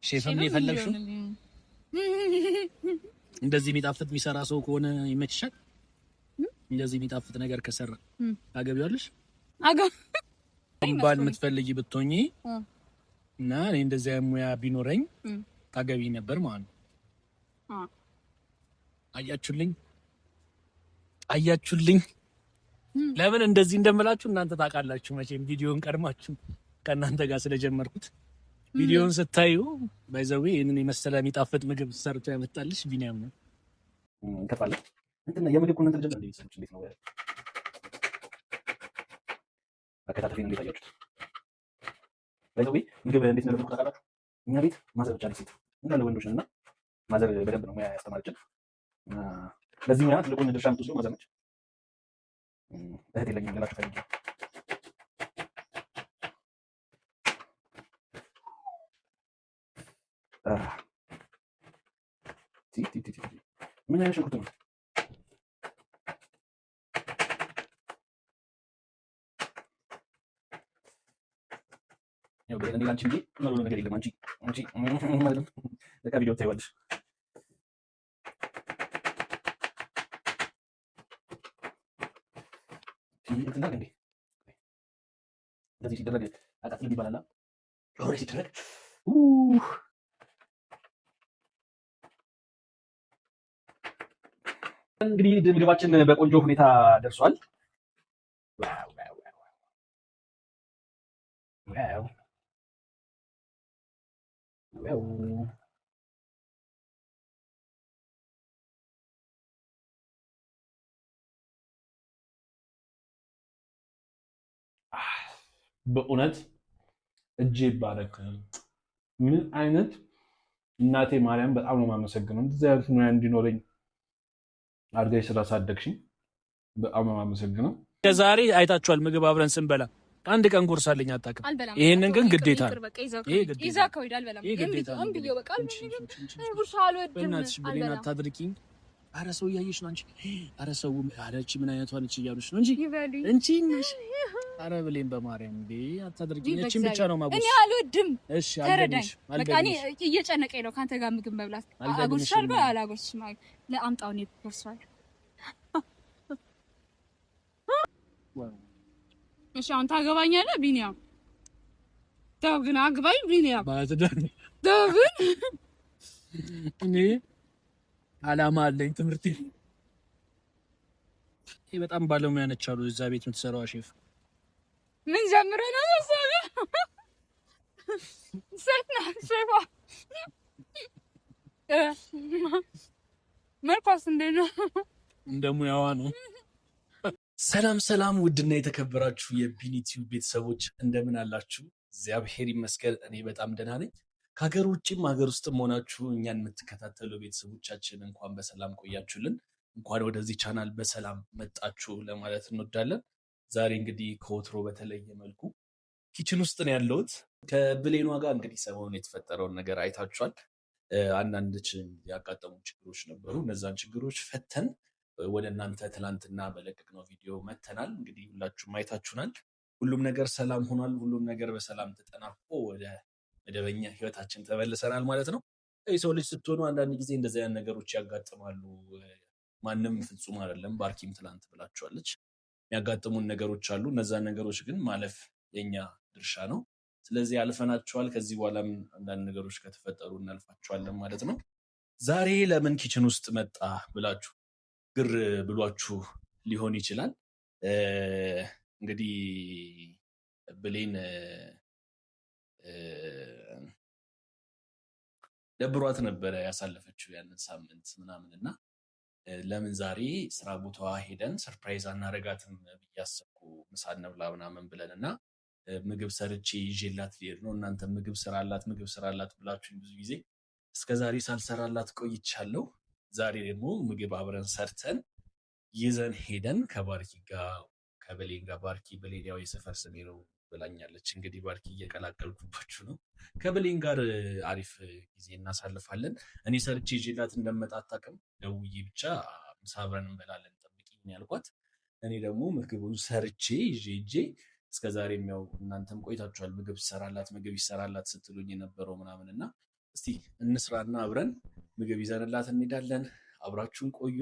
ሼፍም ነው የፈለግሽው? እንደዚህ የሚጣፍጥ የሚሰራ ሰው ከሆነ ይመችሻል? እንደዚህ የሚጣፍጥ ነገር ከሰራ ታገቢዋለሽ? ባል የምትፈልጊ ብትሆኚ እና እኔ እንደዚህ ሙያ ቢኖረኝ ታገቢ ነበር ማለት ነው። አያችሁልኝ ለምን እንደዚህ እንደምላችሁ እናንተ ታውቃላችሁ። መቼም ቪዲዮን ቀድማችሁ ከእናንተ ጋር ስለጀመርኩት ቪዲዮን ስታዩ ባይዘዌ ይሄንን የመሰለ የሚጣፍጥ ምግብ ሰርቶ ያመጣልሽ ቢኒያም ነው። ከፋለ እንትን የምግብ ኮንተንት ጀምር እንዴ ሰንች እንዴት ነው አከታተፊን እንዴት አያችሁት? ባይዘዌ ምግብ እንዴት ነው ታውቃላችሁ? እኛ ቤት ማዘር ብቻ ነች እንዳለ ወንዶች ነና ማዘር በደንብ ነው ሙያ ያስተማረችን። ለዚህ ሙያ ትልቁን ድርሻ የምትወስደው ማዘር ነች። እህት የለኝም ልላችሁ ፈልጌ ምን አይነት ሽንኩርት ነው? ያው በእኔ ላንቺ እንጂ ምንም ነገር የለም። አንቺ ማለት ነው ለካ ቪዲዮ ታይዋለሽ። እንትና እንዴ እንደዚህ ሲደረግ አቃጥል ይባላል። ጆሮ ሲደረግ እንግዲህ ምግባችን በቆንጆ ሁኔታ ደርሷል። ዋው ዋው ዋው ዋው በእውነት እጄ ይባረክ። ምን አይነት እናቴ ማርያም በጣም ነው የማመሰግነው። እንደዚህ አይነት ሙያ እንዲኖረኝ አድርገሽ ስላሳደግሽኝ በጣም ነው የማመሰግነው። ዛሬ አይታችኋል ምግብ አብረን ስንበላ አንድ ቀን ጎርሳልኝ አታውቅም። ይሄንን ግን ግዴታ ነው። ይሄ ግዴታ ነው። አረ ሰው እያየሽ ነው አንቺ። አረ ሰው አረቺ ምን አይነቷ ነች እያሉሽ ነው እንጂ እንቺ ነሽ። አረ ብሌን በማርያም እንዴ አታድርጊኝ። እቺን ብቻ ነው ማጎስ። እኔ አልወድም። እሺ አልገድሽ። በቃ እኔ እየጨነቀኝ ነው ካንተ ጋር ምግብ መብላት። አጎርሻል በል አላጎርሽም። ለአምጣው ነው ጎርሷል። እሺ አሁን ታገባኛለህ ቢኒያም? ተው ግን አግባኝ ቢኒያም። ተው ግን እኔ አላማ አለኝ። ትምህርት ይሄ በጣም ባለሙያ ነች አሉ እዛ ቤት የምትሰራው ሼፍ። ምን ጀምረህ ነው መሰለህ? ሰጥና ሼፋ መልኳስ እንዴት ነው? እንደ ሙያዋ ነው። ሰላም ሰላም፣ ውድና የተከበራችሁ የቢኒቲው ቤተሰቦች እንደምን አላችሁ? እግዚአብሔር ይመስገን እኔ በጣም ደህና ነኝ። ከሀገር ውጭም ሀገር ውስጥም ሆናችሁ እኛን የምትከታተሉ ቤተሰቦቻችን እንኳን በሰላም ቆያችሁልን፣ እንኳን ወደዚህ ቻናል በሰላም መጣችሁ ለማለት እንወዳለን። ዛሬ እንግዲህ ከወትሮ በተለየ መልኩ ኪችን ውስጥ ነው ያለሁት። ከብሌኗ ጋር እንግዲህ ሰሞኑን የተፈጠረውን ነገር አይታችኋል። አንዳንድ ያጋጠሙ ችግሮች ነበሩ። እነዛን ችግሮች ፈተን ወደ እናንተ ትላንትና በለቀቅነው ቪዲዮ መተናል። እንግዲህ ሁላችሁም አይታችሁናል። ሁሉም ነገር ሰላም ሆኗል። ሁሉም ነገር በሰላም ተጠናቆ ወደ መደበኛ ህይወታችን ተመልሰናል ማለት ነው። የሰው ልጅ ስትሆኑ አንዳንድ ጊዜ እንደዚህ አይነት ነገሮች ያጋጥማሉ። ማንም ፍጹም አይደለም። ባርኪም ትላንት ብላችኋለች። የሚያጋጥሙን ነገሮች አሉ። እነዛን ነገሮች ግን ማለፍ የኛ ድርሻ ነው። ስለዚህ አልፈናቸዋል። ከዚህ በኋላም አንዳንድ ነገሮች ከተፈጠሩ እናልፋቸዋለን ማለት ነው። ዛሬ ለምን ኪችን ውስጥ መጣ ብላችሁ ግር ብሏችሁ ሊሆን ይችላል። እንግዲህ ብሌን ደብሯት ነበረ ያሳለፈችው ያንን ሳምንት ምናምን እና ለምን ዛሬ ስራ ቦታዋ ሄደን ሰርፕራይዝ አናረጋትም ብዬ አሰብኩ። ምሳ እንብላ ምናምን ብለን እና ምግብ ሰርቼ ይዤላት ልሄድ ነው። እናንተ ምግብ ስራላት ብላችሁኝ ብዙ ጊዜ እስከዛሬ ሳልሰራላት ቆይቻለሁ። ዛሬ ደግሞ ምግብ አብረን ሰርተን ይዘን ሄደን ከባርኪ ጋር ከበሌን ጋር ባርኪ በሌን ያው የሰፈር ስሜ ነው ብላኛለች። እንግዲህ ባርኪ እየቀላቀልኩባችሁ ነው። ከበሌን ጋር አሪፍ ጊዜ እናሳልፋለን። እኔ ሰርቼ ይዤላት እንደመጣ አታውቅም። ደውዬ ብቻ ምሳ አብረን እንበላለን ጠብቂኝ ያልኳት። እኔ ደግሞ ምግቡን ሰርቼ ይዤ እስከዛሬም ያው እናንተም ቆይታችኋል ምግብ ይሰራላት ስትሉኝ የነበረው ምናምን እና እስቲ እንስራና አብረን ምግብ ይዘንላት እንሄዳለን። አብራችሁን ቆዩ።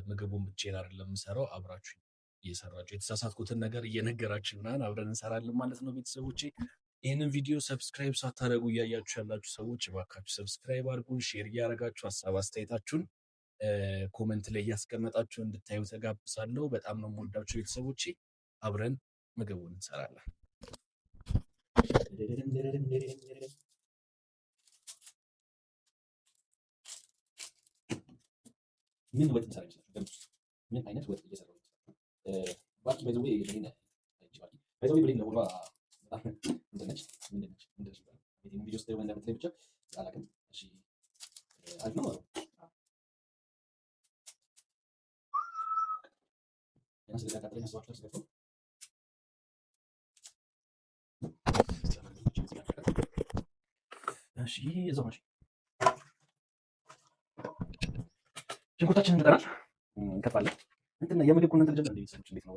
ምግቡን ብቻዬን አይደለም የምሰራው፣ አብራችሁ እየሰራችሁ የተሳሳትኩትን ነገር እየነገራችሁ ምናምን አብረን እንሰራለን ማለት ነው። ቤተሰቦቼ ይህንን ቪዲዮ ሰብስክራይብ ሳታደርጉ እያያችሁ ያላችሁ ሰዎች እባካችሁ ሰብስክራይብ አድርጉ። ሼር እያደረጋችሁ ሀሳብ አስተያየታችሁን ኮመንት ላይ እያስቀመጣችሁ እንድታዩ ተጋብዛለሁ። በጣም ነው የምወዳችሁ ቤተሰቦቼ። አብረን ምግቡን እንሰራለን። ምን ወጥ እንሰራ ይችላል? ምን አይነት ወጥ እየሰራሁ ባኪ ባይዘው ባይዘው ብሌን ነው በጣም እንትነች ምንድነች ቪዲዮ ውስጥ እንደምትለይ ብቻ አላውቅም። እሺ አሪፍ ነው ማለት ያንስ ለካታለኝ አስተዋጽኦ ስለፈው እሺ እዛው ማሽ ሽንኩርታችንን እንጠራል እንከፋለን። እንትን የምግብ ኮንተንት ልጀምር እንዴ? ሰዎች እንዴት ነው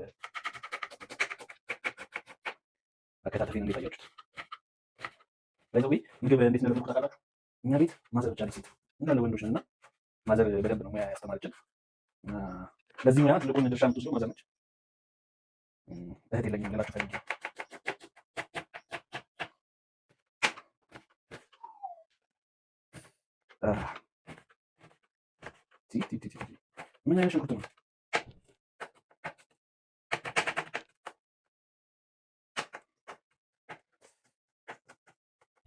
አከታተፊን እንዴት አያችሁት? ባይዘው ምግብ እንዴት ነው ታውቃላችሁ? እኛ ቤት ማዘር ብቻ ሴት እንዳለ ወንዶች እና ማዘር በደንብ ነው ሙያ ያስተማረችን። ለዚህ ሙያ ትልቁን ድርሻ የምትወስደው ማዘር ነች። እህት የለኝም ልላችሁ ፈልጌ ምን አይነት ሽንኩርት ነው?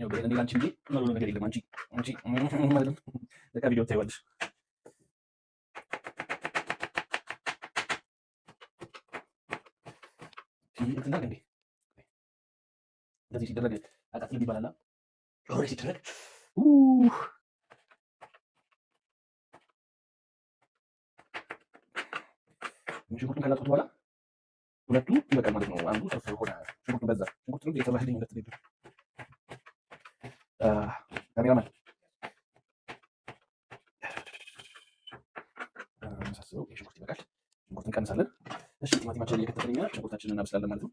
ያው በእንዴ ላንቺ እንጂ ምንም ነገር የለም። አንቺ ማለት ነው ለካ ቪዲዮ ታይዋለሽ። እንትና እንዴ እንደዚህ ሲደረግ አቃጥል ይባላል። ጆሮ ሲደረግ ሽንኩርቱን ካላጥኩት በኋላ ሁለቱ ይበቃል ማለት ነው። አንዱ ሰፍ ሆነ ሽንኩርቱ በዛ ሽንኩርቱ የተባህልኝ ሁለት ልጅ ካሜራማን ሳስበው ሽንኩርት ይበቃል። ሽንኩርቱን እንቀንሳለን። እሺ ቲማቲማችንን እየከተፍን እኛ ሽንኩርታችንን እናበስላለን ማለት ነው።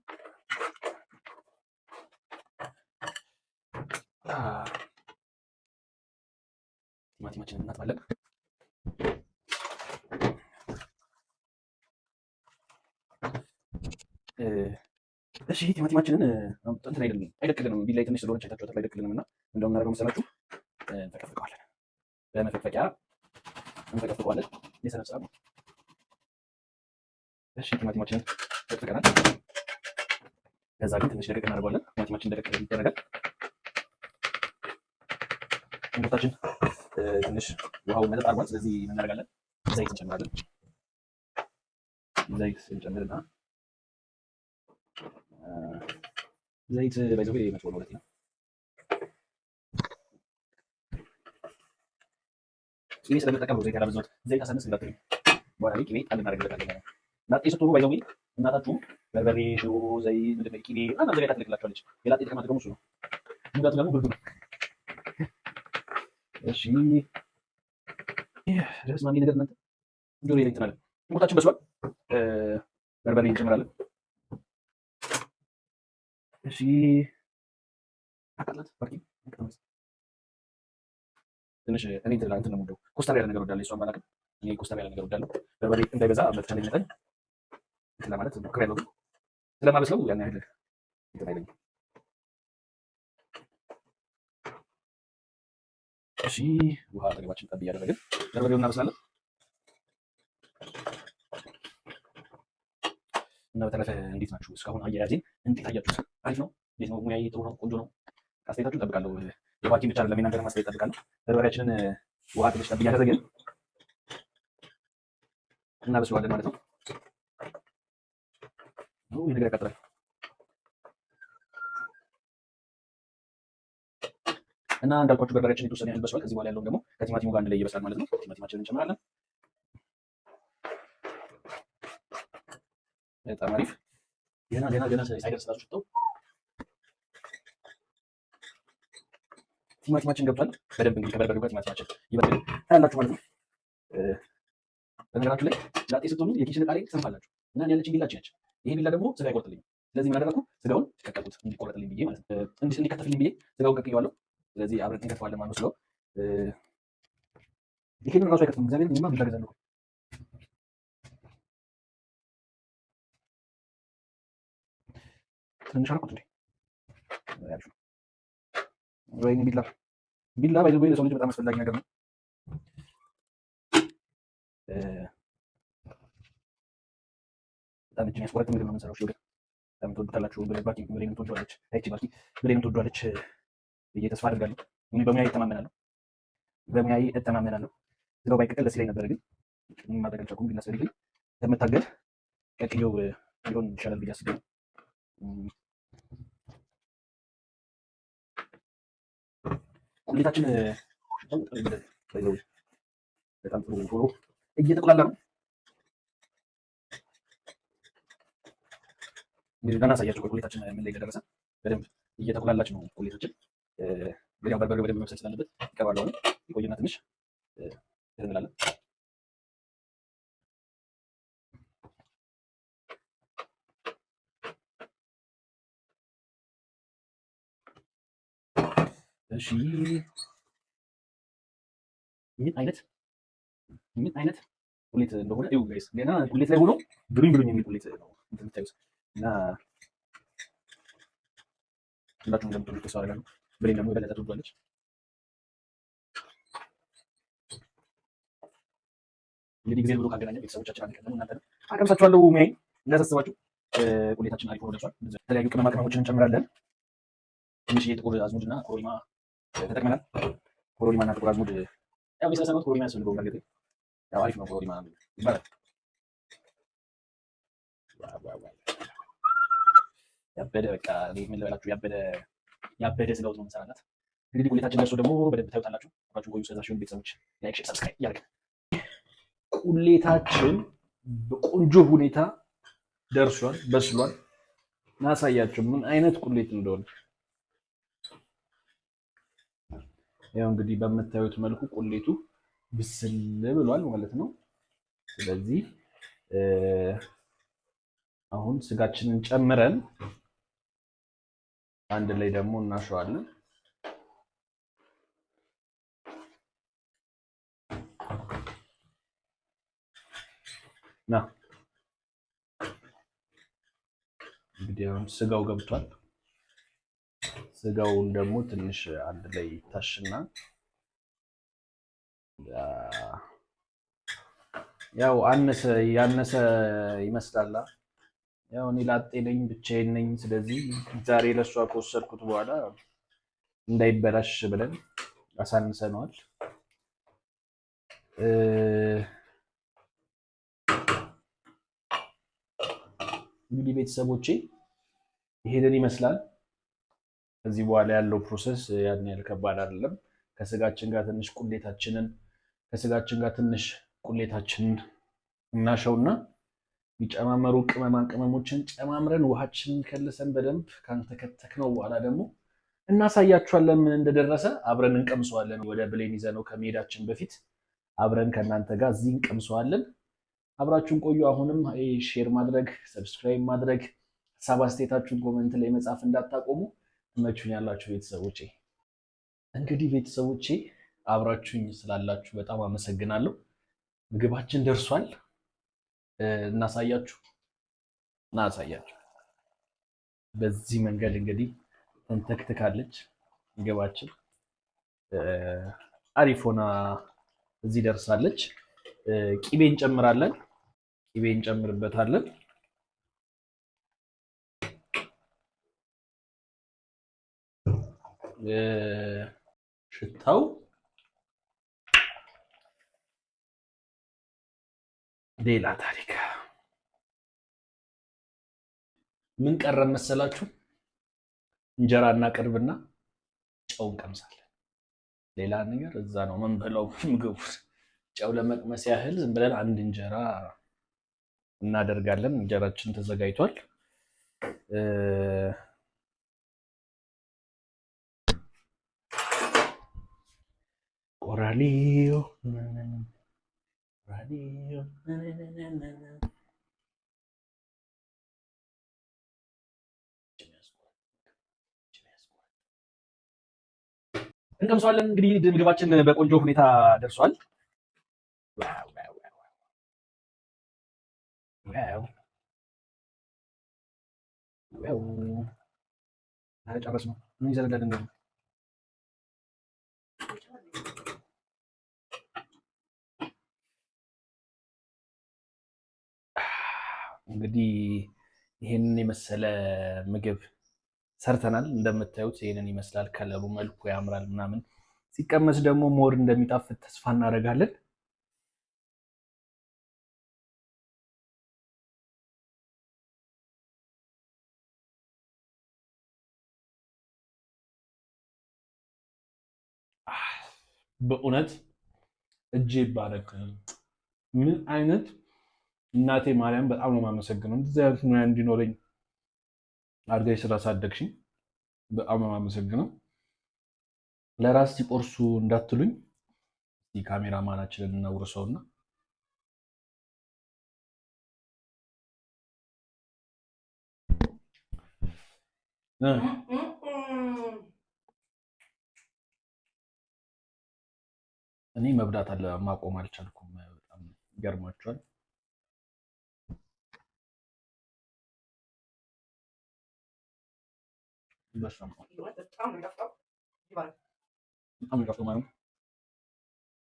ቲማቲማችንን እናጥባለን። እሺ ቲማቲማችንን እንትን አይደቅልንም። ቢላይ ትንሽ ስለሆነች አይታችኋታል። አይደቅልንም እና እንደውም እናደርገው መሰላችሁ እንፈቀፍቀዋለን። በመፈቅፈቂያ እንፈቀፍቀዋለን። የሰነፍ ስራ ነው። እሺ ቲማቲማችንን ፈቅፍቀናል። ከዛ ግን ትንሽ ደቀቅ እናደርገዋለን። ቲማቲማችን ደቀቅ ይደረጋል። ሽንኩርታችን ትንሽ ውሃው መጠጥ አድርጓል። ስለዚህ ምን እናደርጋለን? ዘይት እንጨምራለን። ዘይት እንጨምርና ዘይት ባይዘው መጥፎ ነው ማለት ነው። ቅቤ ስለምጠቀም ነው ዘይት ያላበዛሁት። ዘይት አሳነስ እንዳትሉኝ። በኋላ ላይ ቅቤ ጣል እናደርግበታለን። ላጤ ስትሆኑ ባይዘው እናታችሁ በርበሬ፣ ሽሮ፣ ዘይት፣ ምንድን ነው ቅቤ ምናምን ዘይት ታጥልቅላችኋለች። የላጤ ጥቅም ደግሞ እሱ ነው። ሙዳቱ ደግሞ ብርዱ ነው። እሺ ድረስ ማንዲ ነገር እናንተ ጆሮ ይለኝተናል። ሽንኩርታችን በስሏል። በርበሬ እንጨምራለን። እሺ አቃላት ባርኪ ትንሽ እኔ እንትን ነው የምወደው። ኮስተር ያለ ነገር ወዳለሁ። እሷን ባላውቅም እኔ ኮስተር ያለ ነገር ወዳለሁ። በርበሬ እንዳይበዛ በተቻለኝ መጠን እንትን ለማለት ሞክሬያለሁ። ግን ስለማበስለው ያን ያህል እንትን አይለኝም። እሺ ውሃ አጠገባችን ጠብ እያደረግን በርበሬውን እናበስላለን። እና በተረፈ እንዴት ናችሁ? እስካሁን አያያዜን እንዴት አያችሁት? አሪፍ ነው? እንዴት ነው? ሙያዬ ጥሩ ነው? ቆንጆ ነው? አስተያየታችሁን እጠብቃለሁ። የባኪን ብቻ አይደለም የእናንተንም አስተያየት እጠብቃለሁ። በርበሬያችንን ውሃ ትንሽ ጠብ እያደረግን እናበስለዋለን ማለት ነው። ይህ ነገር ያቃጥላል። እና እንዳልኳችሁ በርበሬያችን የተወሰነ ያህል በስሏል። ከዚህ በኋላ ያለውን ደግሞ ከቲማቲሙ ጋር አንድ ላይ ይበስላል ማለት ነው። ቲማቲማችንን እንጨምራለን። በጣም አሪፍ። ገና ሳይደርስ ራሱ ሽታው ቲማቲማችን ገብቷል። በደንብ እንግዲህ ከበርበሬው ጋር ቲማቲማችን ይበስላል ታያላችሁ ማለት ነው። በነገራችሁ ላይ ላጤ ስትሆኑ የኪችን ዕቃ ላይ ትሰንፋላችሁ እና ያለችን ቢላችን ነች። ይሄ ቢላ ደግሞ ስጋ አይቆርጥልኝም። ስለዚህ ምን አደረኩ? ስጋውን ቀቀልኩት እንዲቆረጥልኝ ብዬ ማለት ነው። እንዲከተፍልኝ ብዬ ስጋውን ቀቅዬዋለሁ። ስለዚህ አብረን እንከትፈዋለን ማለት ነው። ይሄንን ራሱ አይከትፍም። እግዚአብሔር ምንም ቢላ ገዛለሁ ትንሽ አልኩት እንዴ ወይኔ ቢላ ባይዘው ለሰው ልጅ በጣም አስፈላጊ ነገር ነው። በጣም እጅን ያስቆረጥ ምግብ ነው የምንሰራው። ሲወገድ በጣም ትወዱታላችሁ። ብሌንም ትወዷለች፣ ብሌንም ትወዷለች ብዬ ተስፋ አድርጋለሁ። እኔ በሙያዬ እተማመናለሁ። ስጋው ባይቀቀል ደስ ይለኝ ነበር፣ ግን ምንም ማድረግ አልቻልኩም። ቢላ ስለሌለኝ ከምታገል ቀቅዬው ቢሆን ይሻላል ብዬ አስቤ ቁሌታችን በጣም ጥሩ ሆኖ እየተቆላላ ነው። እንግዲህ ገና አሳያችሁ ቁሌታችን ምን ላይ እንደደረሰ። በደንብ እየተቆላላች ነው ቁሌታችን። እንግዲህ በርበሬው በደንብ መብሰል ስላለበት ይቀባል። አሁን ይቆይና ትንሽ እንላለን። እሺ ምን አይነት ቁሌት እንደሆነ እዩ ጋይስ። ገና ቁሌት ላይ ሆኖ ብሉኝ የሚል ቁሌት ነው እንደምታዩት እና ሁላችሁም እንደምትወዱት ተስፋ አደርጋለሁ። ብሌን ደግሞ የበለጠ ትወዷለች። እንግዲህ ጊዜ ብሎ ካገናኘ ቤተሰቦቻችን አንድ ቀን ደግሞ እናንተ አቀምሳችኋለሁ። ሚያይ እንዳያሳስባችሁ ቁሌታችን አሪፍ ሆኖ ደርሷል። የተለያዩ ቅመማ ቅመሞችን እንጨምራለን። ትንሽዬ ጥቁር አዝሙድ እና ኮሮሪማ ተጠቅመናል። ኮሮሪማ እና ጥቁር አዝሙድ ያው ቤተሰብ ኮሮሪማ ያስፈልገው ነገር ያው አሪፍ ነው። ኮሮሪማ ይባላል። ያበደ በቃ ምን ልበላችሁ፣ ያበደ ስጋ ወጥ ነው የምንሰራላት። እንግዲህ ቁሌታችን ደርሶ ደግሞ በደንብ ታዩታላችሁ። አብራችሁ ቆዩ። ስለዛ ሲሆን ቤተሰቦች ላይክ፣ ሼር፣ ሰብስክራይብ እያደረግን ቁሌታችን በቆንጆ ሁኔታ ደርሷል፣ በስሏል። ናሳያችሁ ምን አይነት ቁሌት እንደሆነ። ያው እንግዲህ በምታዩት መልኩ ቁሌቱ ብስል ብሏል ማለት ነው። ስለዚህ አሁን ስጋችንን ጨምረን አንድ ላይ ደግሞ እናሸዋለን። እንግዲህ አሁን ስጋው ገብቷል። ስጋውን ደግሞ ትንሽ አንድ ላይ ታሽና ያው ያነሰ ይመስላል። ያው እኔ ላጤ ነኝ፣ ብቻዬን ነኝ። ስለዚህ ዛሬ ለሷ ከወሰድኩት በኋላ እንዳይበላሽ ብለን አሳንሰነዋል። እንግዲህ ቤተሰቦቼ ይሄንን ይመስላል። ከዚህ በኋላ ያለው ፕሮሰስ ያን ያህል ከባድ አይደለም። ከስጋችን ጋር ትንሽ ቁሌታችንን እናሸውና የሚጨማመሩ ቅመማ ቅመሞችን ጨማምረን ውሃችንን ከልሰን በደንብ ካንተከተክነው በኋላ ደግሞ እናሳያችኋለን ምን እንደደረሰ። አብረን እንቀምሰዋለን። ወደ ብሌን ይዘነው ከመሄዳችን በፊት አብረን ከእናንተ ጋር እዚህ እንቀምሰዋለን። አብራችሁን ቆዩ። አሁንም ሼር ማድረግ፣ ሰብስክራይብ ማድረግ፣ ሀሳብ አስተያየታችሁን ኮሜንት ላይ መጻፍ እንዳታቆሙ። ትመቹኝ ያላችሁ ቤተሰቦቼ። እንግዲህ ቤተሰቦቼ አብራችሁኝ ስላላችሁ በጣም አመሰግናለሁ። ምግባችን ደርሷል። እናሳያችሁ። በዚህ መንገድ እንግዲህ ተንተክትካለች ምግባችን። አሪፍ ሆና እዚህ ደርሳለች። ቂቤ እንጨምራለን። ቂቤ እንጨምርበታለን። ሽታው ሌላ ታሪክ። ምን ቀረን መሰላችሁ? እንጀራ እናቀርብና ጨው እንቀምሳለን። ሌላ ነገር እዛ ነው የምንበላው። ምግቡ ጨው ለመቅመስ ያህል ዝም ብለን አንድ እንጀራ እናደርጋለን። እንጀራችን ተዘጋጅቷል። ቆራሌዮ እንቀምሰዋለን። እንግዲህ ምግባችን በቆንጆ ሁኔታ ደርሷል። ጨረስነው። ምን ይዘንላል እንግዲህ ይሄንን የመሰለ ምግብ ሰርተናል። እንደምታዩት ይሄንን ይመስላል። ከለሩ መልኩ ያምራል ምናምን። ሲቀመስ ደግሞ ሞር እንደሚጣፍጥ ተስፋ እናደርጋለን። በእውነት እጄ ይባረክ። ምን አይነት እናቴ ማርያም በጣም ነው የማመሰግነው። እንደዚህ አይነት ሙያ እንዲኖረኝ አድርጋሽ ስላሳደግሽኝ በጣም ነው የማመሰግነው። ለራስ ሲቆርሱ እንዳትሉኝ ካሜራማናችንን እናውርሰውና እኔ መብላት አለ ማቆም አልቻልኩም። በጣም ይገርማችኋል። በጣም ይጣፍጣል ማለት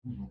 ነው።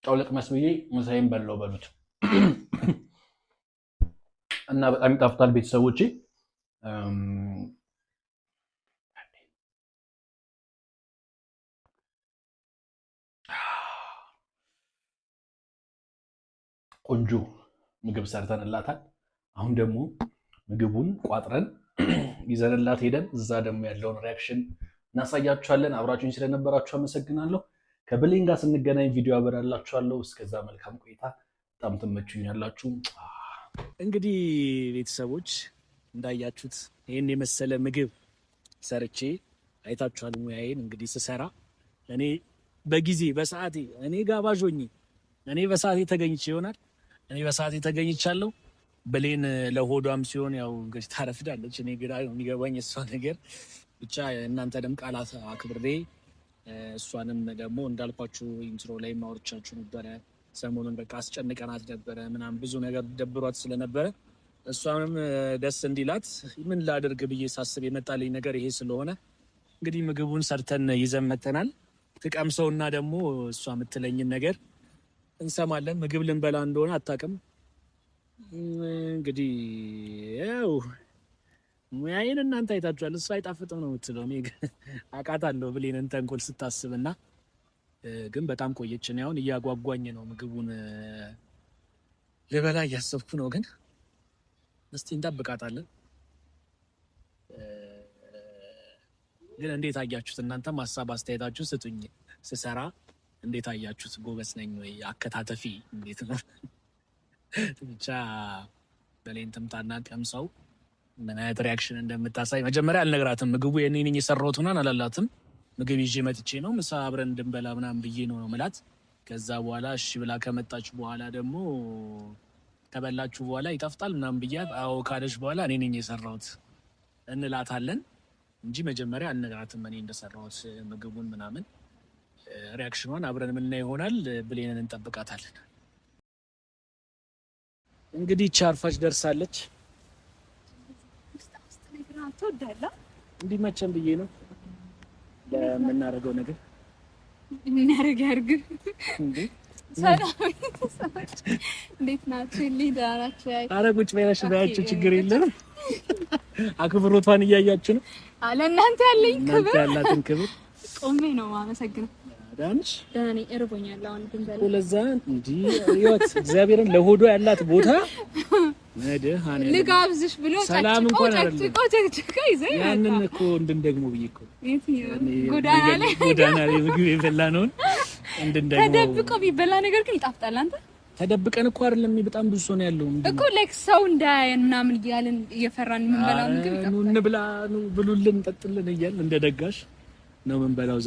ጨው ልቅመስ ብዬ ምሳዬን በላው በሉት እና በጣም ይጣፍጣል ቤተሰቦቼ። ቆንጆ ምግብ ሰርተንላታል። አሁን ደግሞ ምግቡን ቋጥረን ይዘንላት ሄደን እዛ ደግሞ ያለውን ሪያክሽን እናሳያችኋለን። አብራችሁኝ ስለነበራችሁ አመሰግናለሁ። ከብሌን ጋር ስንገናኝ ቪዲዮ አበራላችኋለሁ። እስከዛ መልካም ቆይታ። በጣም ትመቹኛላችሁ። እንግዲህ ቤተሰቦች እንዳያችሁት ይህን የመሰለ ምግብ ሰርቼ አይታችኋል። ሙያዬን እንግዲህ ስሰራ እኔ በጊዜ በሰዓቴ እኔ ጋባዦኝ እኔ በሰዓቴ ተገኝቼ ይሆናል። እኔ በሰዓቴ ተገኝቻለሁ። ብሌን ለሆዷም ሲሆን ያው እንግዲህ ታረፍዳለች። እኔ ግራ የሚገባኝ እሷ ነገር ብቻ እናንተንም ቃላት አክብሬ እሷንም ደግሞ እንዳልኳችሁ ኢንትሮ ላይ ማውርቻችሁ ነበረ። ሰሞኑን በቃ አስጨንቀናት ነበረ ምናምን ብዙ ነገር ደብሯት ስለነበረ እሷንም ደስ እንዲላት ምን ላደርግ ብዬ ሳስብ የመጣልኝ ነገር ይሄ ስለሆነ እንግዲህ ምግቡን ሰርተን ይዘን መተናል። ትቀምሰውና ደግሞ እሷ የምትለኝን ነገር እንሰማለን። ምግብ ልንበላ እንደሆነ አታውቅም። እንግዲህ ያው ሙያዬን እናንተ አይታችኋል። እሱ አይጣፍጥም ነው የምትለው፣ እኔ አውቃታለሁ ብሌንን ተንኮል ስታስብና ግን በጣም ቆየች። እኔ አሁን እያጓጓኝ ነው ምግቡን ልበላ እያሰብኩ ነው። ግን እስቲ እንጠብቃታለን። ግን እንዴት አያችሁት? እናንተም ሀሳብ አስተያየታችሁ ስጡኝ። ስሰራ እንዴት አያችሁት? ጎበዝ ነኝ ወይ? አከታተፊ እንዴት ነው? ብቻ በሌን ትምጣና ቀምሰው ምን አይነት ሪያክሽን እንደምታሳይ መጀመሪያ አልነግራትም። ምግቡ የኔ ነኝ የሰራሁት ሆናን አላላትም። ምግብ ይዤ መጥቼ ነው ምሳ አብረን እንድንበላ ምናምን ብዬ ነው ምላት። ከዛ በኋላ እሺ ብላ ከመጣች በኋላ ደግሞ ከበላችሁ በኋላ ይጣፍጣል ምናምን ብያት አዎ ካለች በኋላ እኔ ነኝ የሰራሁት እንላታለን እንጂ መጀመሪያ አልነግራትም እኔ እንደሰራሁት ምግቡን ምናምን። ሪያክሽኗን አብረን የምናየው ይሆናል። ብሌንን እንጠብቃታለን። እንግዲህ ቻርፋች ደርሳለች። እንዲመቸን ብዬ ነው ለምናደርገው ነገር እናደርግ ያርግ። ሰላም እንዴት ናችሁ? ደህና ናችሁ? ኧረ ቁጭ በያሽ ባያችሁ ችግር የለም። አክብሮቷን እያያችሁ ነው። አለ እናንተ ያለኝ ክብር ያላትን ክብር ቆሜ ነው ማመሰግነው። ዳንሽ ደህና ነኝ። እርቦኛል። አሁን ግን በላ ለዛ እንጂ ህይወት እግዚአብሔርን ለሆዷ ያላት ቦታ ልጋብዝሽ ብሎ ሰላም እንኳን አይደለም ጨቅጭቆ ይዘኝ ያንን እኮ እንደግሞ ብዬ እኮ ጎዳና ላይ ምግብ የበላነውን እንደግሞ ተደብቆ ቢበላ ነገር ግን ይጣፍጣል። አንተ ተደብቀን እኮ አይደለም በጣም ብዙ ሰው ነው ያለው እኮ ላይክ ሰው እንዳያየን ምናምን እያልን እየፈራን የምንበላው ምግብ ይጣፍጣል። እንብላ ብሉልን ጠጥልን እያልን እንደ ደጋሽ ነው የምንበላው።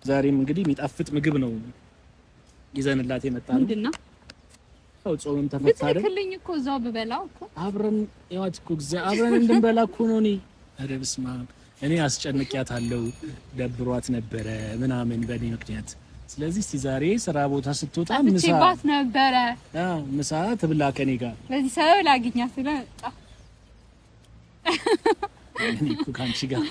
ዛሬም እንግዲህ የሚጣፍጥ ምግብ ነው ይዘንላት የመጣነው። ምንድነው? ያው ጾምም ተፈታ አይደል? ብትልክልኝ እኮ እዛው ብበላው እኮ አብረን ያዋት እኮ አብረን እንድንበላ እኮ ነው። ኧረ በስመ አብ እኔ አስጨንቂያታለሁ። ደብሯት ነበረ ምናምን በእኔ ምክንያት። ስለዚህ እስቲ ዛሬ ስራ ቦታ ስትወጣ ምሳባት ነበረ ምሳ ትብላ ከኔ ጋር በዚህ ሰው ላግኛት ስለመጣ እኔ እኮ ካንቺ ጋር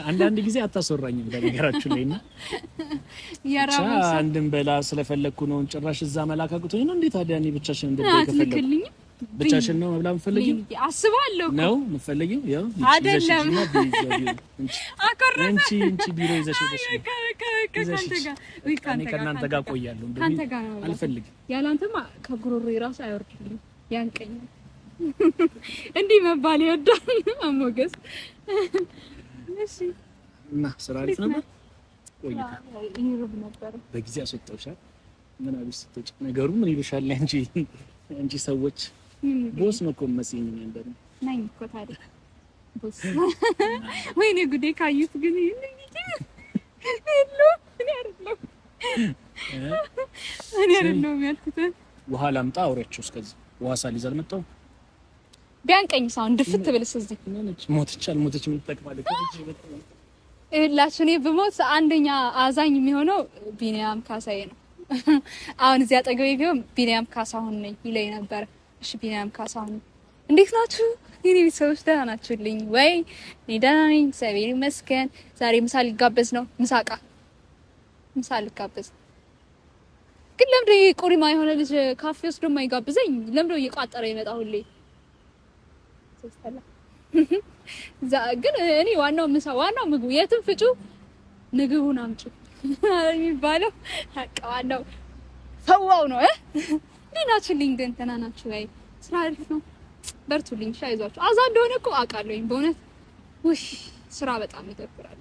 አንዳንድ ጊዜ አታስወራኝም በነገራችሁ ላይና አንድም በላ ስለፈለኩ ነው። ጭራሽ እዛ መላካቁቶኝ ነው። እንዴት ታዲያ እኔ ብቻሽን እንደከፈለኩ ብቻሽን ነው መብላ የምትፈልጊው? አስባለሁ ነው የምትፈልጊው? ያው አይደለም እንቺ ቢሮ ይዘሽ ከእናንተ ጋር ቆያለሁ። አልፈልግም። ያላንተማ ከጉሮሮ ራሱ አይወርድልኝ ያንቀኛል። እንዲህ መባል ይወዳል አሞገስ። እሺ እና ስራ አሪፍ ነበር። ቆይታ ይሩብ ነበር። በጊዜ አስወጣውሻል። ምን አብስ ስትወጪ ነገሩ ምን ይሉሻል? አንቺ ሰዎች ቦስ ነው እኮ መሰለኝ እንደነ ነኝ እኮ ታዲያ ቦስ። ወይኔ ጉዴ ካዩት ግን ሄሎ እኔ አይደለም ያልኩት። ውሃ ላምጣ አውሪያቸው። እስከዚህ ውሃ ሳልይዝ አልመጣሁም። ቢያንቀኝ ሳውን ድፍት ብልስ እዚህ ሞተች ምን ትጠቅማለች? እላችሁ እኔ ብሞት አንደኛ አዛኝ የሚሆነው ቢኒያም ካሳዬ ነው። አሁን እዚህ አጠገቤ ቢሆን ቢኒያም ካሳሁን ነኝ ይለኝ ነበር። እሺ ቢኒያም ካሳሁን እንዴት ናችሁ? የኔ ቤተሰቦች ደህና ናችሁልኝ ወይ? እኔ ደህና ነኝ እግዚአብሔር ይመስገን። ዛሬ ምሳ ሊጋበዝ ነው። ምሳ ሊጋበዝ ግን ለምንድን ነው ቆሪማ የሆነ ልጅ ካፌ ውስጥ ደግሞ አይጋብዘኝ? ለምንድን ነው እየቋጠረ ይመጣ ሁሌ? ግን እኔ ዋናው ምግቡ የትም ፍጩ ምግቡን አምጪ የሚባለው ዋናው ፈዋው ነው። እንዴት ናችሁልኝ? ግን ደህና ናችሁ ወይ? ስራ አሪፍ ነው። በርቱልኝ። አይዟችሁ። አዛ እንደሆነ እኮ አውቃለሁኝ በእውነት። ውይ ስራ በጣም ይደብራል።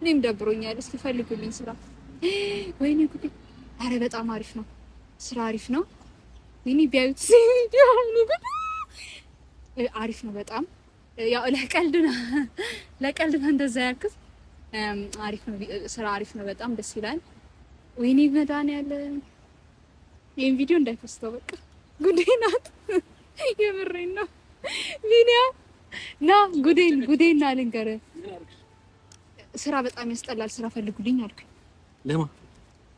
እኔም ደብሮኛል። እስኪ ፈልጉልኝ ስራ። ወይኔ ጉዴ! አረ በጣም አሪፍ ነው። ስራ አሪፍ ነው። ወይኔ ቢያዩት አሪፍ ነው በጣም። ያው ለቀልድ ነው እንደዛ ያልኩት። አሪፍ ነው ስራ አሪፍ ነው በጣም ደስ ይላል። ወይኔ መድኃኒዓለም ይሄን ቪዲዮ እንዳይፈስተው በቃ ጉዴ ናት። የምሬን ነው ቪዲዮ ና ጉዴና ልንገርህ። ስራ በጣም ያስጠላል። ስራ ፈልጉልኝ አልኩኝ። ለማ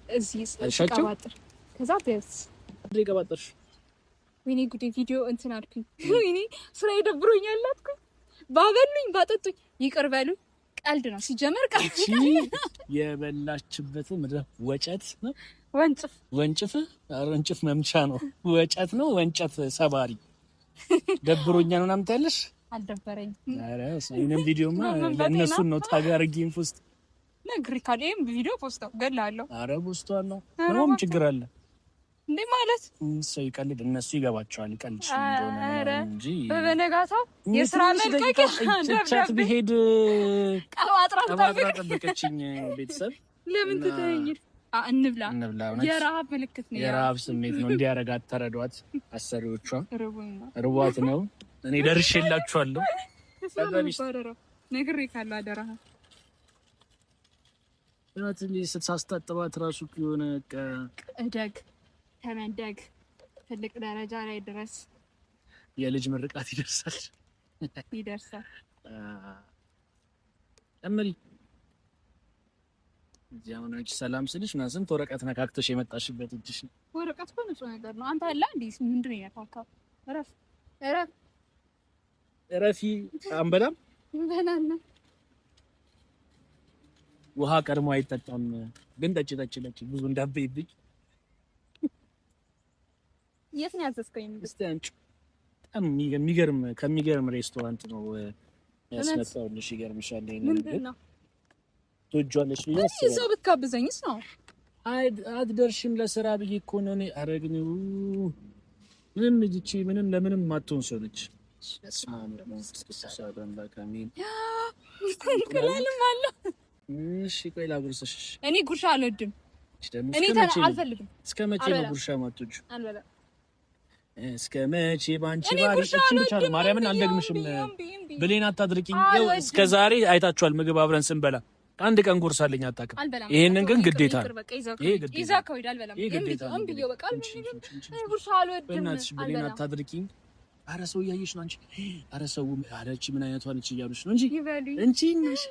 እዚህ ስቃባጥር ከዛ ቢያንስ አድርገባጥርሽ ወይኔ ጉዴ ቪዲዮ እንትን አልኩኝ። ወይኔ ስራ ይደብሮኛል አልኩኝ። ባበሉኝ ባጠጡኝ ይቅር በሉኝ። ቀልድ ነው ሲጀመር ቀልድ። የበላችበት ምድረ ወጨት ነው ወንጭፍ መምቻ ነው። ወጨት ነው ወንጨት ሰባሪ። ደብሮኛል ነው ምናምን ታለሽ? አልደበረኝም። አረ እኔም ቪዲዮማ ለነሱ ነው ታጋርጊም ፖስት ነግሪካለም ቪዲዮ ፖስት ገላለሁ። አረ ፖስቷል ነው ምንም ችግር አለ እንዴ ማለት ሰው ይቀልድ፣ እነሱ ይገባቸዋል ይቀልድ እንደሆነ እንጂ በነጋታው የስራ መልቀቂያ ቻት ቢሄድ ቀባጥራ ተጠበቀችኝ። ቤተሰብ ለምን ትተኝ እንብላ የረሃብ ምልክት ነው። የረሃብ ስሜት ነው እንዲያረጋት ተረዷት። አሰሪዎቿ ርቧት ነው። እኔ ደርሼላችኋለሁ። ነግሬካለሁ አደራህ። ስትሳስታጥባት ራሱ የሆነ እደግ ተመንደግ ትልቅ ደረጃ ላይ ድረስ የልጅ ምርቃት ይደርሳል። እምሪ ጃውናች ሰላም ስልሽ እና ስንት ወረቀት ነካክተሽ የመጣሽበት እጅሽ ነው። ወረቀት እኮ ንጹህ ነገር ነው። አንተ አለ እንዴ ምንድን ነው ያካካው? እረፊ አንበላም እንበላና ውሃ ቀድሞ አይጠጣም። ግን ጠጪ ብዙ እንዳበይብኝ። የት ነው ያዘዝከኝ? እስቲ አንቺ በጣም ከሚገርም ሬስቶራንት ነው ያስመጣሁልሽ። ይገርምሻል። ምንድን ነው ትወጂዋለሽ ብዬ አስባለሁ። እዛው ብትጋብዘኝስ ነው? አትደርሽም ለስራ ብዬ እኮ ነው እኔ። ኧረ ግን ምንም ልጅ ምንም ለምንም ማትሆን ሰው ነች። እሺ ቆይ ላጉርስሽ። እኔ ጉርሻ አልወድም። እኔ አልፈልግም። እስከ መቼ ነው ጉርሻ ማትወጂው? አልበላም። እስከ መቼ ባንቺ ባልሽኝ ብቻ ነው። ማርያምን አልደግምሽም። ብሌን አታድርቂኝ። ያው እስከ ዛሬ አይታችኋል ምግብ አብረን ስንበላ አንድ ቀን ጎርሳለኝ አታውቅም። ይሄንን ግን ግዴታ ነው። ይሄ ግዴታ ነው። ጉርሻ አልወድም። በእናትሽ ብሌን አታድርቂኝ። ኧረ ሰው እያየሽ ነው አንቺ። ኧረ ሰው አለች ምን አይነቷ ነች እያሉሽ ነው እንጂ ነሽ።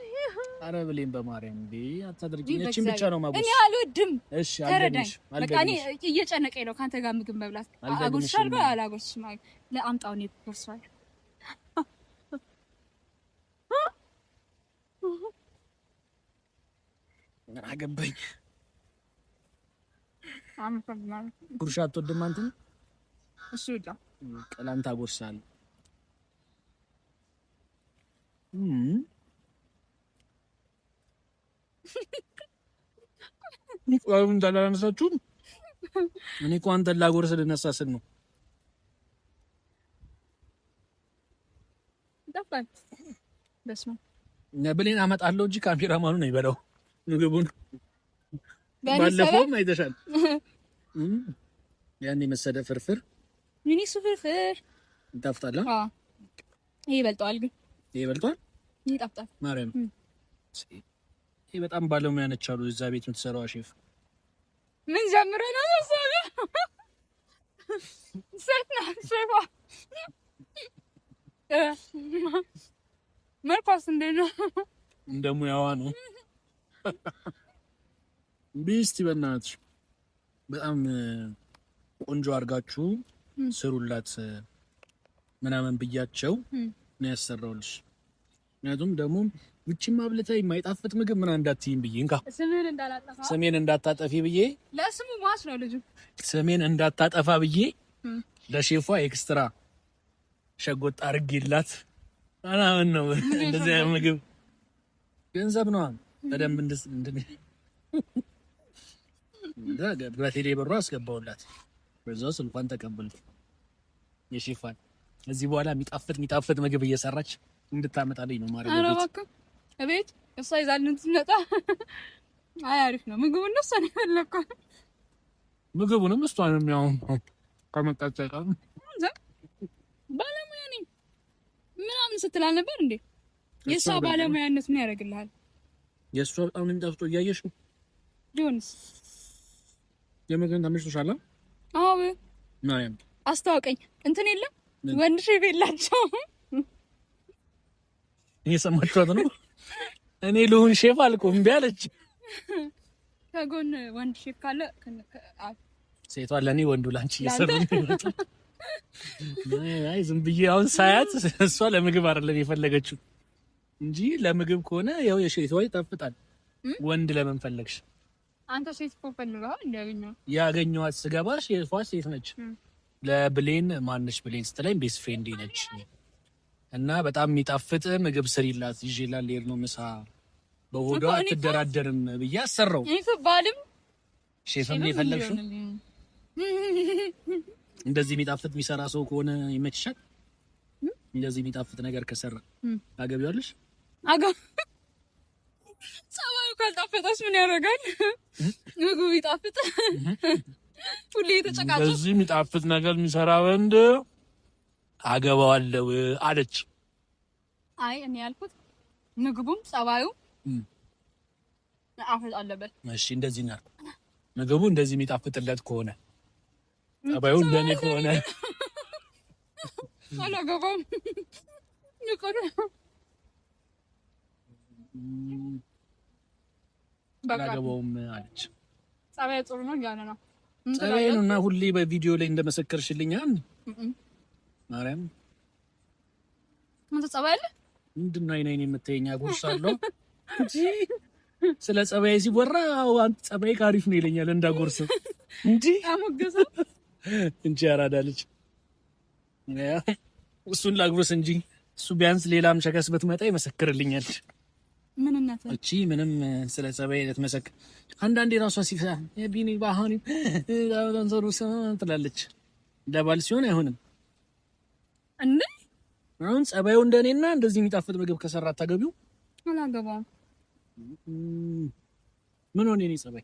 ኧረ ብሌን በማርያም እንዴ አታድርጊኝ። እቺን ብቻ ነው ማጎርስ። እኔ አልወድም። እሺ አልገድምሽ። በቃ እኔ እየጨነቀኝ ነው ካንተ ጋር ምግብ መብላት። አጎርሻለሁ አላጎርስም። ለአምጣው ነው ጎርሷል። አገባኝ። ጉርሻ አትወድም አንተ? እሱ ይላል ቀላንታ ጎርሳል። ኒቆም እንዳላነሳችሁ እኔ እኮ አንተን ላጎርስ ልነሳ ስል ነው። ደፋን በስመ ብሌን አመጣለሁ እንጂ ካሜራማኑ ነው ይበላው ምግቡን። ባለፈውም አይተሻል። ያኔ መሰደ ፍርፍር ምን ፍርፍር ይጣፍጣል። ይሄ ይበልጣል። ግን ይሄ ይበልጣል። ይጣፍጣል። ማርያም ይሄ በጣም ባለሙያ ነች አሉ እዛ ቤት የምትሰራው ሼፍ። ምን ጀምረህ ነው መሰለህ? ሴት ናት ሼፏ። መልኳስ እንዴት ነው? እንደ ሙያዋ ነው። ቢስቲ በእናትሽ በጣም ቆንጆ አድርጋችሁ ስሩላት ምናምን ብያቸው ነው ያሰራውልሽ። ምክንያቱም ደግሞ ውጪም አብለታይ የማይጣፍጥ ምግብ ምን እንዳትይኝ ብዬ እንካ ስሜን እንዳታጠፊ ብዬ ለስሙ ማስ ነው ልጁ ስሜን እንዳታጠፋ ብዬ ለሼፏ ኤክስትራ ሸጎጥ አድርጌላት ምናምን ነው። እንደዚህ ምግብ ገንዘብ ነው በደንብ በቴሌ ብሯ አስገባውላት። በዛው ስልኳን ተቀበልኩ የሼፏን። እዚህ በኋላ የሚጣፍጥ ምግብ እየሰራች እንድታመጣልኝ ነው ማለት ነው። ኧረ እባክህ እቤት እሷ ይዛልን ትመጣ። አይ አሪፍ ነው ምግቡ። እነሱ ነው የፈለኩት ምግቡንም እሷንም ያው ከመጣች አይቀርም ባለሙያ ነኝ ምናምን ስትል አልነበር እንዴ? የእሷ ባለሙያነት ምን ያደርግልሃል? የእሷ በጣም ነው የሚጣፍጠው። እያየሽ ነው ጆንስ የምግብን ተመችቶሻል? አዎ ማርያም አስተዋውቀኝ። እንትን የለም ወንድ ሼፍ የላቸው። እየሰማችኋት ነው። እኔ ልሁን ሼፍ አልኩ እምቢ አለች። ከጎን ወንድ ሼፍ ካለ ሴቷ ለኔ ወንዱ ላንቺ እየሰሩ ነው። አይ ዝም ብዬ አሁን ሳያት እሷ ለምግብ አይደለም የፈለገችው እንጂ ለምግብ ከሆነ ያው የሼቷ ይጣፍጣል። ወንድ ለምን ፈለግሽ አንተ? ሴት ፈልገው እንዲያገኘው ያገኘዋት ስገባ ሼቷ ሴት ነች። ለብሌን ማንሽ ብሌን ስትለኝ ቤስት ፍሬንድ ነች እና በጣም የሚጣፍጥ ምግብ ስሪላት ይዤላት ልሄድ ነው ምሳ። በሆዷ አትደራደርም ብዬ አሰራው። እኔ ባልም ሼፍም የፈለግሽው እንደዚህ የሚጣፍጥ የሚሰራ ሰው ከሆነ ይመችሻል። እንደዚህ የሚጣፍጥ ነገር ከሰራ ታገቢዋለሽ? ጸባዩ ካልጣፈጠስ ምን ያደርጋል? ምግቡ ይጣፍጥ። ሁሌ የተጨቃጨ በዚህ የሚጣፍጥ ነገር የሚሰራ ወንድ አገባዋለሁ አለች። አይ እኔ ያልኩት ምግቡም ጸባዩ አፍጥ አለበት። እሺ እንደዚህ ነው ምግቡ እንደዚህ የሚጣፍጥለት ከሆነ ጸባዩ እንደኔ ከሆነ አላገባም። ንቀር አላገባውም አለች። ጸባዩ ጥሩ ነው ያለ ነው ጸባዩ እና ሁሌ በቪዲዮ ላይ እንደመሰከርሽልኝ ማርያም አንተ ጸባይ አለ ምንድን ነው አይኔን የምትይኝ? አጎርሳለሁ እንጂ ስለ ጸባይ ሲወራ አንተ ጸባይ ካሪፍ ነው ይለኛል እንዳጎርስ እንጂ አሞገሰ እንጂ ያራዳልች እሱን ላጉርስ እንጂ እሱ ቢያንስ ሌላም ሸከስ ብትመጣ ይመሰክርልኛል። ምን እናት እቺ ምንም ስለ ጸባይ ልትመሰክር አንዳንዴ ራሷ ሲፈ የቢኒ ባህኒ ዳንሰሩ ትላለች። ለባል ሲሆን አይሆንም እንዴ? አሁን ጸባዩ እንደኔና እንደዚህ የሚጣፍጥ ምግብ ከሰራ አታገቢው? አላገባም። ምን ሆነ የኔ ጸባይ?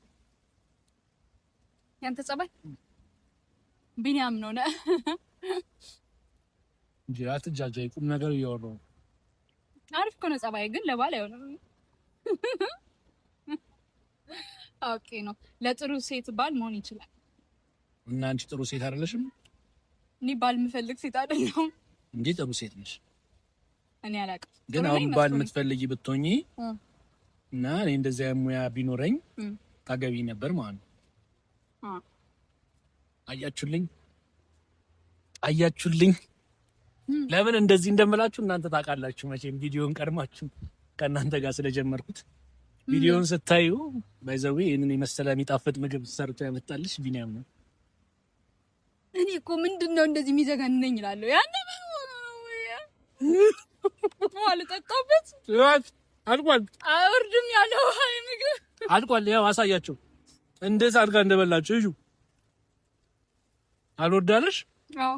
ያንተ ጸባይ ቢኒያም ነው ነ እንጂ አትጃጃይ፣ ቁም ነገር እያወራሁ። አሪፍ ከሆነ ጸባይ ግን ለባል አይሆንም። ኦኬ ነው። ለጥሩ ሴት ባል መሆን ይችላል። እና አንቺ ጥሩ ሴት አይደለሽም? እኔ ባል የምፈልግ ሴት አይደለሁም። እንዴ ጥሩ ሴት ነሽ። እኔ አላውቅም። ግን አሁን ባል የምትፈልጊ ብትሆኚ እና እኔ እንደዚያ ሙያ ቢኖረኝ ታገቢ ነበር ማለት ነው። አያችሁልኝ ለምን እንደዚህ እንደምላችሁ እናንተ ታውቃላችሁ። መቼም ቪዲዮን ቀድማችሁ ከእናንተ ጋር ስለጀመርኩት ቪዲዮን ስታዩ ባይዘዌ ይሄንን የመሰለ የሚጣፍጥ ምግብ ሰርቶ ያመጣልሽ ቢኒያም ነው። እኔ እኮ ምንድነው እንደዚህ የሚዘጋንነኝ እላለሁ። ያንተ አልጠጣበት አልቋል። አውርድም ያለው ምግብ አልቋል። ያው አሳያቸው እንዴት አድርጋ እንደበላችሁ እዩ። አልወዳለሽ? አዎ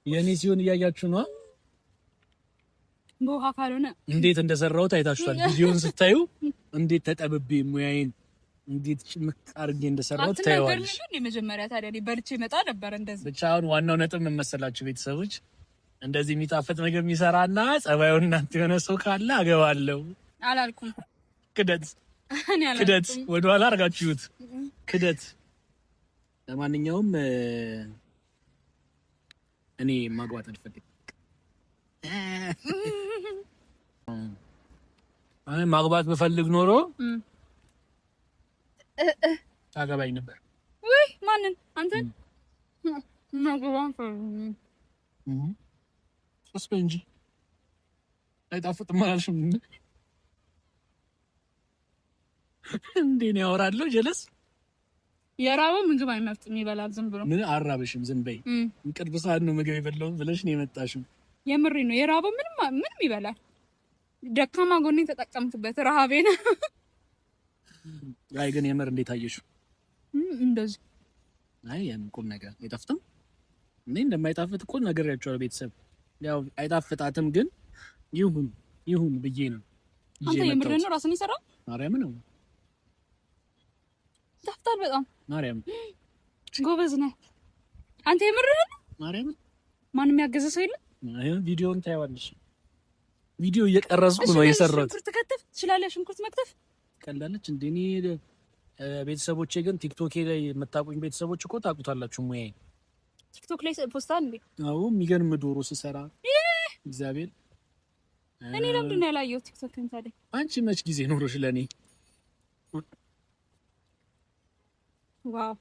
የኔ ሲሆን እያያችሁ ነው። በውሃ ካልሆነ እንዴት እንደሰራሁት አይታችኋል። ቪዲዮን ስታዩ እንዴት ተጠብቤ ሙያዬን እንዴት ጭምቅ አድርጌ እንደሰራሁት ታዩዋለሽ። የመጀመሪያ ታዲያ እኔ በልቼ መጣ ነበር እንደዚህ። ብቻ አሁን ዋናው ነጥብ ምን መሰላችሁ ቤተሰቦች? እንደዚህ የሚጣፍጥ ምግብ የሚሰራና ጸባዩን እናንተ የሆነ ሰው ካለ አገባለሁ አላልኩም። ክደት ወደኋላ አድርጋችሁት ክደት። ለማንኛውም እኔ ማግባት አልፈልግም። እኔ ማግባት ብፈልግ ኖሮ ታገባኝ ነበር። ወይ ማንን? አንተን? እንጂ አይጣፍጥም አላልሽም እንዴ? ነው ያወራለሁ ጀለስ የራበው ምግብ አይመርጥም ይበላል ዝም ብሎ። ምን አራበሽም? ዝም በይ። እንቅልፍ ሰዓት ነው ምግብ የበላው ብለሽ ነው የመጣሽው። የምሬ ነው። የራበው ምንም ይበላል። ደካማ ጎኔ ተጠቀምኩበት ረሃቤን። አይ ግን የምር እንዴት አየሽው? እንደዚህ አይ ቁም ነገር አይጣፍጥም። እኔ እንደማይጣፍጥ እኮ ነግሬያቸዋለሁ ቤተሰብ። ያው አይጣፍጣትም ግን ይሁን ብዬ ነው። አንተ የምር ነው ራስን ይሰራው? ማርያም ነው ታፍታል በጣም ማርያም ጎበዝ ነህ አንተ። የምር ነው ማርያም። ማንም ያገዘ ሰው የለም። አይ ቪዲዮን ታይዋለሽ። ቪዲዮ እየቀረጽኩ ነው የሰራሁት። ሽንኩርት ከተፍ ትችላለህ? ሽንኩርት መክተፍ ቀላለች እንዴ? እኔ ቤተሰቦቼ ግን ቲክቶክ ላይ የምታውቁኝ ቤተሰቦች እኮ ታውቁታላችሁ ሙያዬ። ቲክቶክ ላይ ፖስታ እንዴ? አዎ የሚገርም ዶሮ ስሰራ እግዚአብሔር። እኔ ለምንድን ነው ያላየሁት ቲክቶክን ታዲያ? አንቺ መች ጊዜ ኖሮሽ ለኔ? ዋው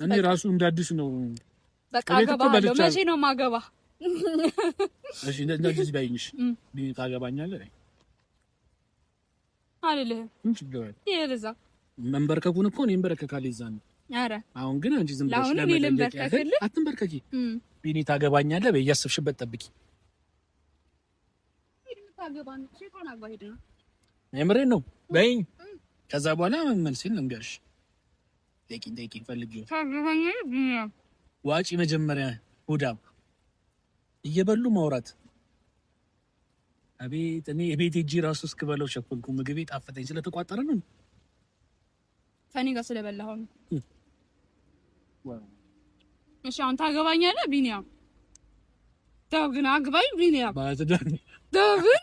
እኔ ራሱ እንዳዲስ ነው። በቃ አገባለሁ። መቼ ነው ማገባ? እሺ እንደዚህ ባይኝሽ ታገባኛለህ አልልህም። እንጂ ገባኝ ይልዛ መንበርከኩን እኮ እኔም በረከካለሁ ይዛን። አረ አሁን ግን አንቺ ዝም ብለሽ ለመለየት ያህል አትንበርከኪ። ቢኒ ታገባኛለህ በይ፣ እያሰብሽበት ጠብቂ። የምሬን ነው በይኝ። ከዛ በኋላ መልሴን ልንገርሽ። ደቂቅ ፈልጊው ዋጪ መጀመሪያ ሁዳም እየበሉ ማውራት። አቤት እኔ የቤት እጂ ራሱ እስክበለው ሸፈንኩ። ምግቤ ጣፈጠኝ ስለተቋጠረ ነው። ከኔ ጋር ስለበላሁ ነው። እሺ አሁን ታገባኛለህ ቢኒያም? ተው ግን አግባኝ ቢኒያም። ባትዳን ተው ግን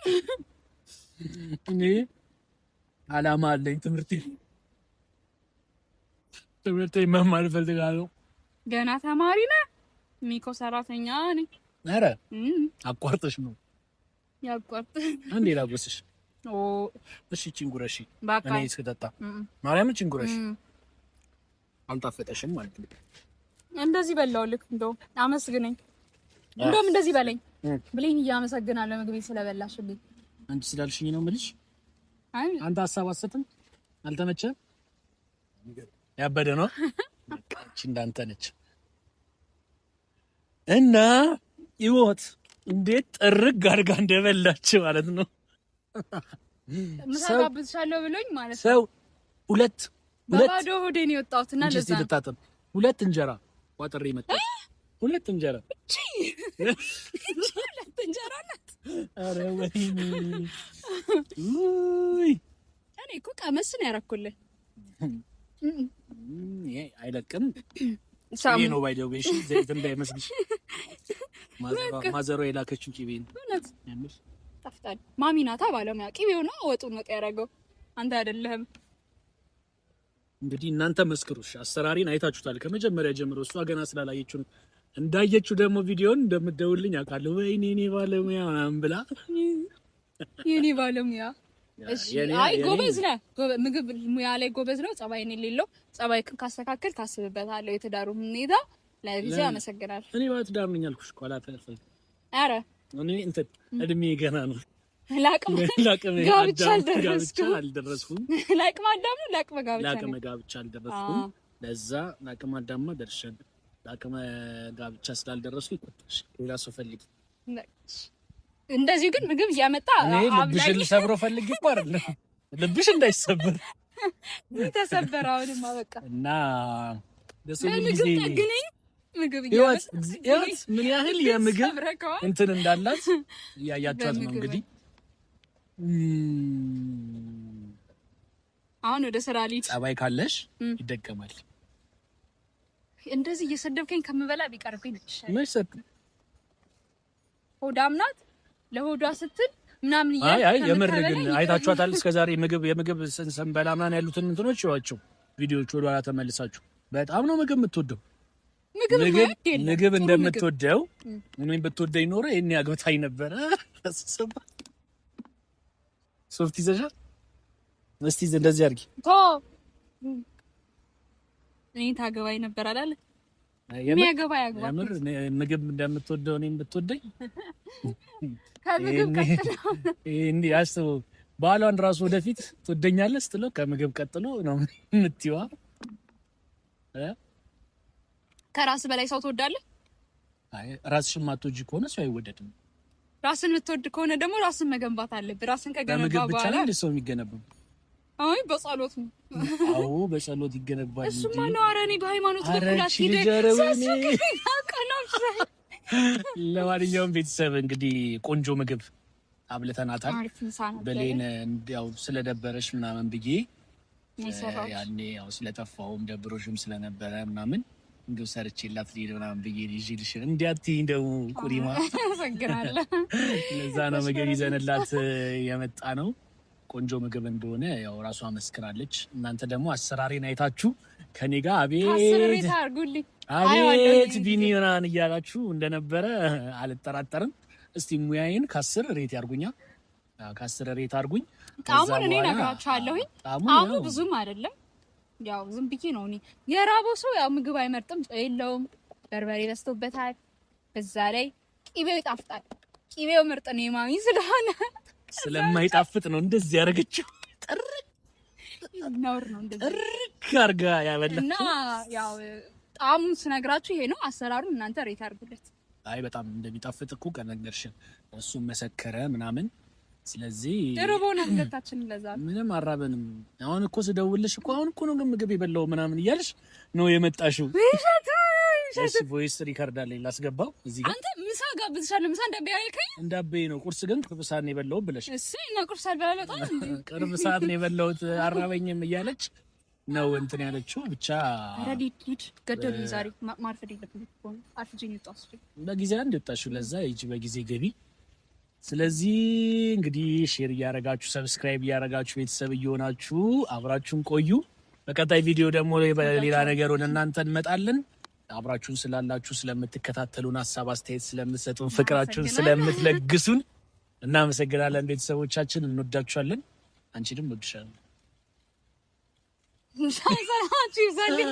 እኔ አላማ አለኝ። ትምህርቴ መማር እፈልጋለሁ። ገና ተማሪ ነህ? ሚኮ ሰራተኛ ነኝ። ኧረ አቋርጠሽ ነው ያቋርጥ አንዴ ላጎስሽ። እሺ ቺንጉረሺ እኔ እስከጠጣ ማርያም ቺንጉረሺ አልጣፈጠሽም ማለት ነው። እንደዚህ በላው ልክ እንደውም አመስግነኝ። እንደውም እንደዚህ በለኝ ብለኝ እያመሰግናለሁ ምግቤ ስለበላሽልኝ። አንቺ ስላልሽኝ ነው የምልሽ። አንተ ሀሳብ አሰጥም አልተመቸም። ያበደ ነው እቺ እንዳንተ ነች እና ይወት እንዴት ጥርግ አድርጋ እንደበላች ማለት ነው። ምሳ ጋብዝሻለሁ ብሎኝ ማለት ነው። ሰው ሁለት ባዶ ሆዴን የወጣሁትና ለዛ ነው። ሁለት እንጀራ ቋጥሬ መጣሁ። ሁለት እንጀራ ሁለት እንጀራ ናት። አረ ወይኔ እኔ እኮ ቀመስ ነው ያደረኩልህ። ይሄ አይለቅም። ይሄ ነው ባይደው እሺ፣ ዘይት እንዳይመስልሽ። ማዘሯ የላከችው ቂቤ ነው። እውነት ጠፍጣል። ማሚ ናታ ባለሙያ። ቂቤው ነው ወጡን ወጥ ያደረገው አንተ አይደለህም። እንግዲህ እናንተ መስክሩሽ። አሰራሪን አይታችሁታል ከመጀመሪያ ጀምሮ። እሷ ገና ስላላየችው ነው። እንዳየችው ደግሞ ቪዲዮን እንደምትደውልልኝ አውቃለሁ። ወይኔ እኔ ባለሙያ ምናምን ብላ የኔ ባለሙያ። እሺ አይ ጎበዝ ነህ፣ ምግብ ሙያ ላይ ጎበዝ ነው። ጸባይ ነው የሌለው። ጸባይ ካስተካከል ታስብበታለሁ። የትዳሩ ሁኔታ ለዚህ አመሰግናለሁ። እኔ ባትዳር ነኝ አልኩሽ እኮ አላተፈል። ኧረ እኔ እንትን እድሜ ገና ነው። ላቅም ጋብቻ አልደረስኩም። ላቅም አዳም ነው ላቅም ጋብቻ አልደረስኩም። ለዛ ላቅም አዳማ ደርሻለሁ። ላቅም ጋብቻ ስላልደረስኩ ይቆጥሽ ሌላ ሰው ፈልጊ። እንደዚህ ግን ምግብ እያመጣ ልብሽን ልሰብረው ፈልጊ እኮ አይደለም፣ ልብሽ እንዳይሰበር ተሰበረ። አሁንማ በቃ እና ምግብ ጠግነኝ። ምግብ እያመጣ ምን ያህል የምግብ እንትን እንዳላት እያያችኋት ነው እንግዲህ። አሁን ወደ ስራ ልሂድ። ጸባይ ካለሽ ይደገማል። እንደዚህ እየሰደብከኝ ከምበላ ቢቀርብኝ ይችላል። ምን ሰጥ ሆዳም ናት ለሆዷ ስትል ምናምን አይ የምር ግን አይታችኋታል እስከዛሬ የምግብ ሰንበላ ምናምን ያሉትን እንትኖች ይዋቸው ቪዲዮዎች ወደ ኋላ ተመልሳችሁ። በጣም ነው ምግብ የምትወደው። ምግብ እንደምትወደው እኔም ብትወደኝ ኖሮ እኔ አግብታኝ ነበረ። ሶፍት ይዘሻል። እስቲ እንደዚህ አድርጊ። እኔ ታገባኝ ነበር አላለ። የሚያገባ ያገባ። የምር ምግብ እንደምትወደው እኔም ብትወደኝ ከምግብ ቀጥሎ እንዴ አስቡ። ባሏን ራሱ ወደፊት ትወደኛለህ ስትለው ከምግብ ቀጥሎ ነው የምትይዋ። ከራስ በላይ ሰው ትወዳለህ? አይ ራስሽን ማትወጂ ከሆነ ሰው አይወደድም። ራስን የምትወድ ከሆነ ደግሞ ራስን መገንባት አለብህ። ራስን ከገነባ በኋላ ምግብ ብቻ ነው ሰው የሚገነባው። አይ በጸሎት ነው። አዎ በጸሎት ይገነባል። እሱማ ነው። ኧረ እኔ በሃይማኖት በኩላት ሂደህ ለማንኛውም ቤተሰብ እንግዲህ ቆንጆ ምግብ አብልተናታል። በሌን ያው ስለደበረሽ ምናምን ብዬ ያኔ ያው ስለጠፋውም ደብሮሽም ስለነበረ ምናምን ምግብ ሰርቼላት ልሄድ ምናምን ብዬ ይዤልሽ እንዲያትይ እንደው ቁሪማ አመሰግናለሁ። ለዛ ነው ምግብ ይዘንላት የመጣ ነው። ቆንጆ ምግብ እንደሆነ ያው ራሷ መስክራለች። እናንተ ደግሞ አሰራሬን አይታችሁ ከኔ ጋር አቤት ቢኒራን እያላችሁ እንደነበረ አልጠራጠርም። እስቲ ሙያዬን ከ10 ሬት ያርጉኛ። ከ10 ሬት አርጉኝ። ጣሙን እኔ ነግራችኋለሁኝ። ጣሙ ብዙም አይደለም፣ ያው ዝም ብዬ ነው። እኔ የራበው ሰው ያው ምግብ አይመርጥም። ጨው የለውም፣ በርበሬ በዝቶበታል። በዛ ላይ ቂቤው ይጣፍጣል። ቂቤው ምርጥ ነው የማሚ ስለሆነ ስለማይጣፍጥ ነው እንደዚህ ያደረገችው። ነውር ነው እንደዚህ ጥርቅ አርጋ ያበላችሁ እና ያው ጣሙን ስነግራችሁ ይሄ ነው። አሰራሩን እናንተ ሬት አድርጉለት። አይ በጣም እንደሚጣፍጥ እኮ ከነገርሽን እሱም መሰከረ ምናምን። ስለዚህ ደረቦና ሁለታችን ለዛ ምንም አራበንም። አሁን እኮ ስደውልሽ እኮ አሁን እኮ ነው ምግብ የበላው ምናምን እያልሽ ነው የመጣሽው። እሺ ቮይስ ሪከርድ አለኝ ላስገባው እዚህ ጋር። አንተ ምሳ ጋብዝሻለሁ። ምሳ እንዳቤ ያልከኝ እንዳቤ ነው። ቁርስ ግን ቅርብ ሰዓት ነው የበላው ብለሽ። እሺ እና ቁርስ አልበላው ጣም እንዴ? ቅርብ ሰዓት ነው የበላውት አራበኝም እያለች ነው እንትን ያለችው። ብቻ ረዲት ገደሉ ዛሬ ማርፈድ የለብኝም እኮ አርፍጄ ነው የወጣሁት። በጊዜ አንድ ወጣሽው ለዛ ይጂ በጊዜ ገቢ። ስለዚህ እንግዲህ ሼር እያረጋችሁ ሰብስክራይብ እያረጋችሁ ቤተሰብ እየሆናችሁ አብራችሁን ቆዩ። በቀጣይ ቪዲዮ ደግሞ በሌላ ነገር ወደ እናንተ እንመጣለን። አብራችሁን ስላላችሁ ስለምትከታተሉን፣ ሀሳብ አስተያየት ስለምትሰጡን፣ ፍቅራችሁን ስለምትለግሱን እናመሰግናለን። ቤተሰቦቻችን እንወዳችኋለን። አንቺንም እንወድሻለን። ሰላማችሁ ይብዛልኝ።